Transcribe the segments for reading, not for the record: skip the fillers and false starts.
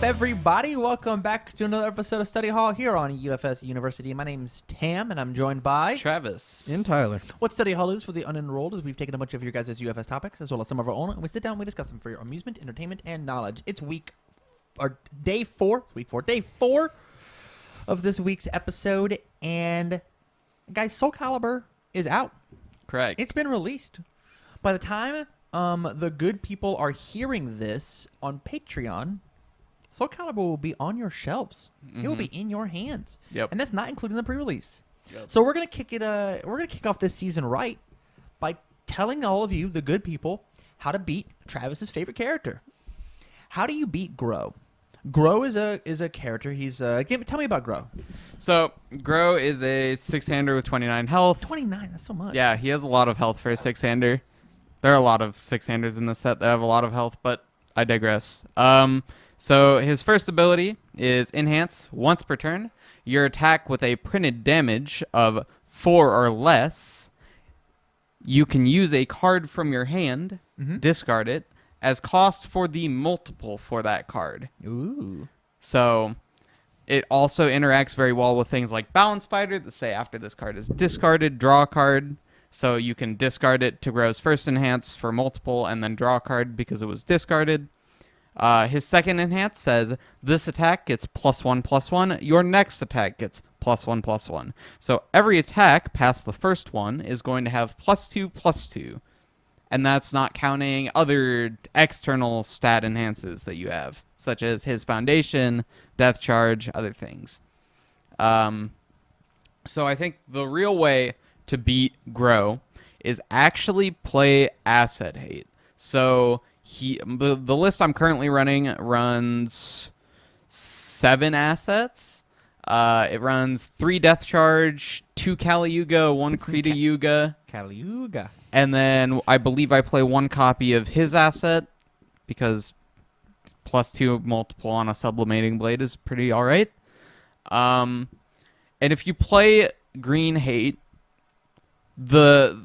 everybody? Welcome back to another episode of Study Hall here on UFSU University. My name's Tam, and I'm joined by Travis and Tyler. What Study Hall is for the unenrolled is we've taken a bunch of your guys' UFS topics as well as some of our own, and we sit down and we discuss them for your amusement, entertainment, and knowledge. It's day four of this week's episode, and guys, Soul Calibur is out. Correct. It's been released. By the time the good people are hearing this on Patreon, Soul Calibur will be on your shelves. It will be in your hands. Yep. And that's not including the pre-release. Yep. So we're gonna kick off this season right by telling all of you, the good people, how to beat Travis's favorite character. How do you beat Groh? Groh is a character. He's tell me about Groh. So Groh is a 6-hander with 29 health. 29. That's so much. Yeah, he has a lot of health for a 6-hander. There are a lot of 6-handers in this set that have a lot of health, but I digress. So his first ability is Enhance. Once per turn, your attack with a printed damage of 4 or less, you can use a card from your hand, discard it, as cost for the multiple for that card. Ooh. So it also interacts very well with things like Balance Fighter that say after this card is discarded, draw a card. So you can discard it to Groh's first Enhance for multiple and then draw a card because it was discarded. His second Enhance says, this attack gets +1/+1. Your next attack gets +1/+1. So every attack past the first one is going to have +2/+2. And that's not counting other external stat enhances that you have, such as his Foundation, Death Charge, other things. So I think the real way to beat Groh is actually play Asset Hate. So the list I'm currently running runs 7 assets. It runs 3 Death Charge, 2 Kali Yuga, 1 Krita Yuga. Kali Yuga. And then I believe I play 1 copy of his asset because +2 multiple on a Sublimating Blade is pretty alright. And if you play Green Hate, the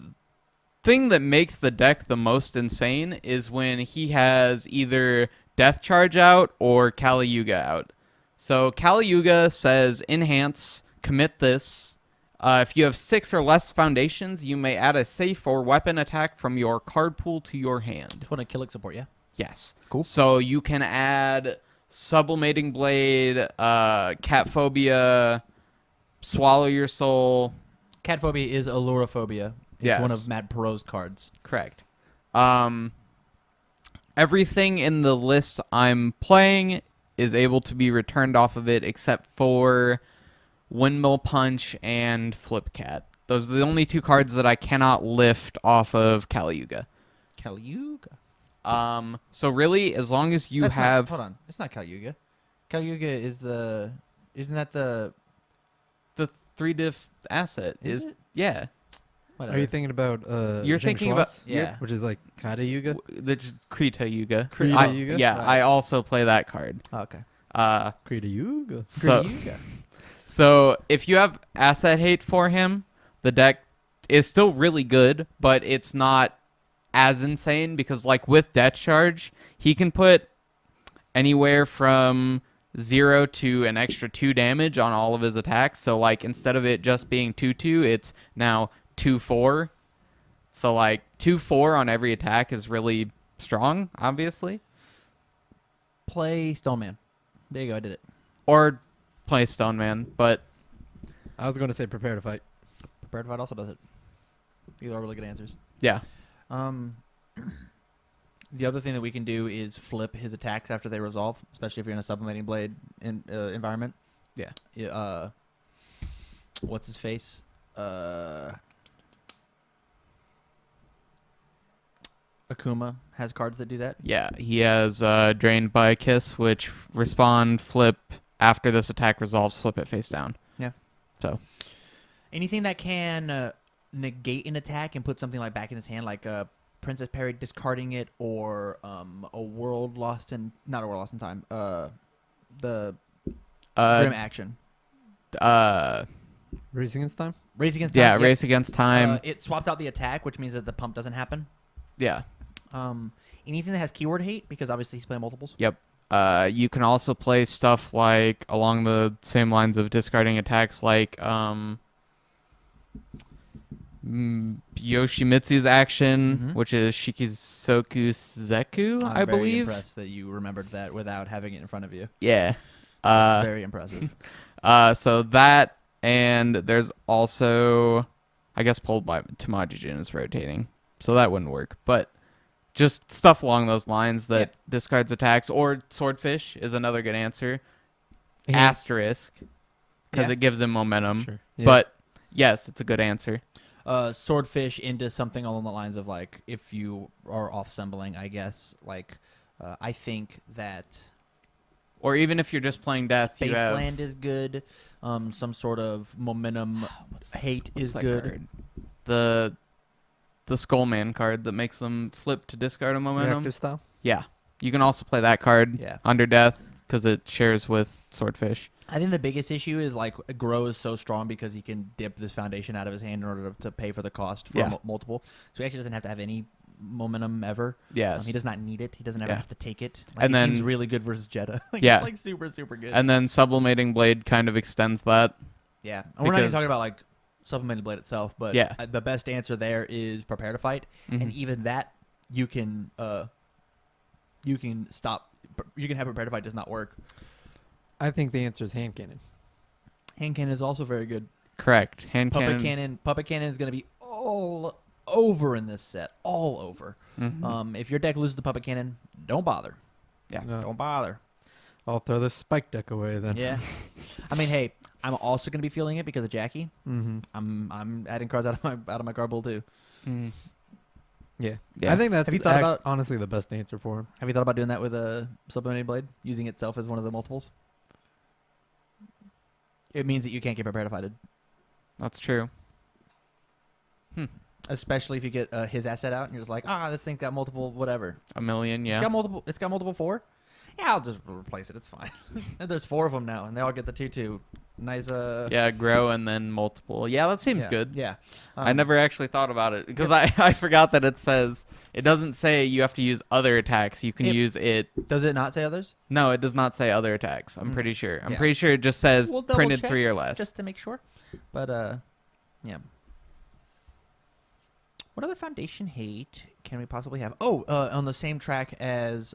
thing that makes the deck the most insane is when he has either Death Charge out or Kali Yuga out. So Kali Yuga says, Enhance, commit this. If you have 6 or less foundations, you may add a safe or weapon attack from your card pool to your hand. Just want to kill support, yeah? Yes. Cool. So you can add Sublimating Blade, Cat Phobia, Swallow Your Soul. Cat Phobia is Allurophobia. It's Yes. one of Matt Perot's cards. Correct. Everything in the list I'm playing is able to be returned off of it except for Windmill Punch and Flip Cat. Those are the only 2 cards that I cannot lift off of Kali Yuga. Kali Yuga. So really, as long as you have... Hold on. It's not Kali Yuga. Kali Yuga is the... Isn't that the... The 3-diff asset Is it? Yeah. Whatever. Are you thinking about You're James thinking Schwartz? about- Yeah. Which is like Kata Yuga? That's Krita Yuga. Krita Yuga? Yeah, Right. I also play that card. Oh, okay. Krita Yuga. So, Krita Yuga. so if you have Asset Hate for him, the deck is still really good, but it's not as insane because, like, with Death Charge, he can put anywhere from 0 to an extra 2 damage on all of his attacks. So, like, instead of it just being 2/2, it's now 2/4. So, like, 2/4 on every attack is really strong, obviously. Play Stoneman. There you go. I did it. Or play Stoneman, but I was going to say Prepare to Fight. Prepared Fight also does it. These are really good answers. yeah. The other thing that we can do is flip his attacks after they resolve, especially if you're in a Sublimating Blade environment. Yeah. What's his face? Akuma has cards that do that. Yeah, he has Drained by a Kiss, which respond, flip, after this attack resolves, flip it face down. Yeah. So. Anything that can negate an attack and put something like back in his hand, like Princess Perry discarding it, or a World Lost in... Not a World Lost in Time. The Grim Action. Race Against Time? Race Against Time. Yeah, Race Against Time. It swaps out the attack, which means that the pump doesn't happen. Yeah. Anything that has keyword hate, because obviously he's playing multiples. Yep. You can also play stuff like along the same lines of discarding attacks like Yoshimitsu's action, which is Shikisoku Zeku, I'm I very believe. impressed that you remembered that without having it in front of you. Yeah. That's very impressive. So that, and there's also, I guess, pulled by Tamajijin is rotating, so that wouldn't work. But just stuff along those lines that discards attacks, or Swordfish is another good answer. Asterisk, because it gives him momentum. Sure. Yeah. But yes, it's a good answer. Swordfish into something along the lines of like if you are off-sembling, I guess. Like I think that Or even if you're just playing death, you have Spaceland is good. Some sort of momentum hate is that good. card? The Skullman card that makes them flip to discard a momentum. Reactive style. Yeah, you can also play that card under death because it shares with Swordfish. I think the biggest issue is like Groh is so strong because he can dip this foundation out of his hand in order to pay for the cost for multiple. So he actually doesn't have to have any momentum ever. Yes. He does not need it. He doesn't ever have to take it. Like, and he then seems really good versus Jeddah. Like, yeah. He's like super, super good. And then Sublimating Blade kind of extends that. Yeah. And we're not even talking about like Sublimated Blade itself, but the best answer there is Prepare to Fight. And even that you can stop. You can have Prepare to Fight does not work. I think the answer is hand cannon. Hand cannon is also very good. Correct. Hand Puppet cannon. Puppet cannon is going to be all over in this set. All over. If your deck loses the puppet cannon, don't bother. Yeah. No. Don't bother. I'll throw the spike deck away then. Yeah. I mean, hey, I'm also going to be feeling it because of Jackie. Mm-hmm. I'm adding cards out of my card pool too. Yeah. Yeah. I think that's Have you thought about- honestly the best answer for him. Have you thought about doing that with a Sublimated Blade, using itself as one of the multiples? It means that you can't get Prepare to Fighted. That's true. Especially if you get his asset out and you're just like, this thing's got multiple whatever. A million, yeah. It's got multiple 4. Yeah, I'll just replace it. It's fine. There's 4 of them now, and they all get the 2/2. Nice. Yeah, grow and then multiple. Yeah, that seems good. Yeah. I never actually thought about it because I forgot that it doesn't say you have to use other attacks. You can use it. Does it not say others? No, it does not say other attacks. I'm pretty sure. I'm Yeah. pretty sure it just says We'll double printed check 3 or less. just to make sure. But yeah. What other foundation hate can we possibly have? On the same track as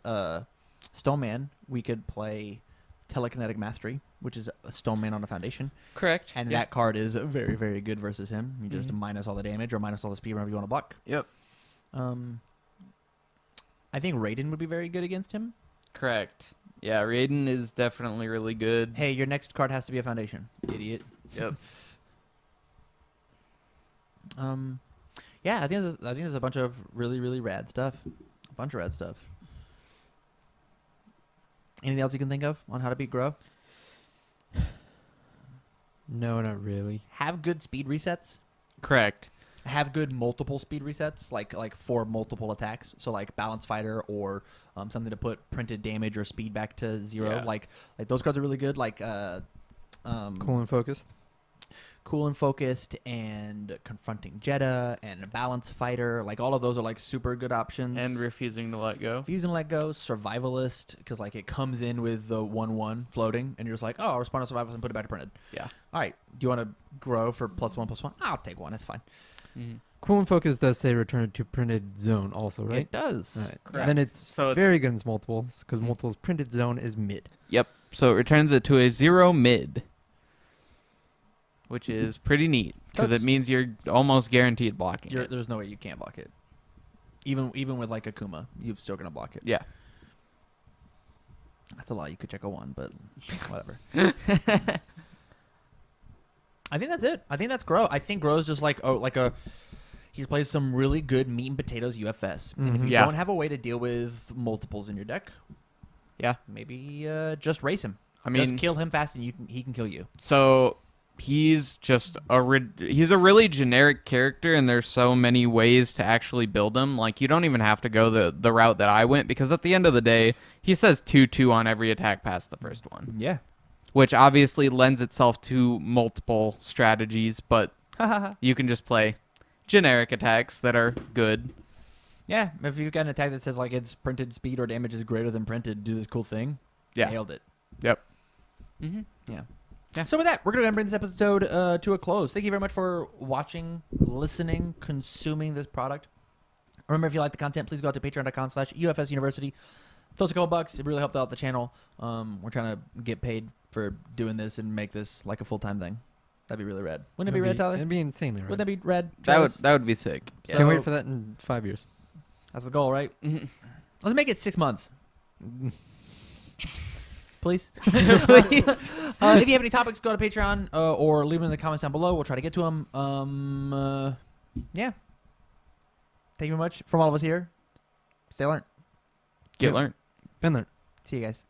Stoneman, we could play Telekinetic Mastery, which is a Stoneman on a foundation. Correct. And that card is very, very good versus him. You just minus all the damage or minus all the speed whenever you want to block. Yep. I think Raiden would be very good against him. Correct. Yeah, Raiden is definitely really good. Hey, your next card has to be a foundation, idiot. Yep. Yeah, I think there's a bunch of really, really rad stuff. A bunch of rad stuff. Anything else you can think of on how to beat Groh? No, not really. Have good speed resets. Correct. Have good multiple speed resets, like for multiple attacks. So like Balance Fighter or something to put printed damage or speed back to 0. Yeah. Like those cards are really good. Like Cool and focused. Cool and Focused and Confronting Jeddah and Balance Fighter. Like all of those are like super good options. And Refusing to Let Go. Refuse and Let Go, Survivalist, because like it comes in with the 1/1 floating, and you're just like, I'll respond to Survivalist and put it back to printed. Yeah. All right. Do you want to grow for +1/+1? I'll take 1. It's fine. Cool and focus does say return to printed zone also, right? It does. Right. Correct. Then it's So it's- very good in multiples because multiples printed zone is mid. Yep. So it returns it to a 0 mid, which is pretty neat because it means you're almost guaranteed blocking it. There's no way you can't block it. Even with like Akuma, you're still gonna block it. Yeah. That's a lot. You could check a 1, but whatever. I think that's it. I think that's Groh. I think Groh's just he plays some really good meat and potatoes UFS. And if you don't have a way to deal with multiples in your deck, maybe just race him. I mean, just kill him fast, and he can kill you. So he's just he's a really generic character, and there's so many ways to actually build him. Like you don't even have to go the route that I went because at the end of the day, he says 2/2 on every attack past the first one. Yeah. Which obviously lends itself to multiple strategies, but you can just play generic attacks that are good. Yeah, if you've got an attack that says like its printed speed or damage is greater than printed, do this cool thing. Yeah. Nailed it. Yep. Mm-hmm. Yeah. Yeah. So with that, we're going to bring this episode to a close. Thank you very much for watching, listening, consuming this product. Remember, if you like the content, please go out to patreon.com/UFS University. Throw us a couple bucks. It really helped out the channel. We're trying to get paid for doing this and make this like a full-time thing. That'd be really rad. Wouldn't it be rad, Tyler? It'd be insanely rad. Wouldn't that be rad? That Travis? would be sick. So- Can't wait for that in 5 years. That's the goal, right? Mhm. Let's make it 6 months. Please. Please. If you have any topics, go to Patreon or leave them in the comments down below. We'll try to get to them. Yeah. Thank you very much from all of us here. Stay learned. Get learned. Been there. See you guys.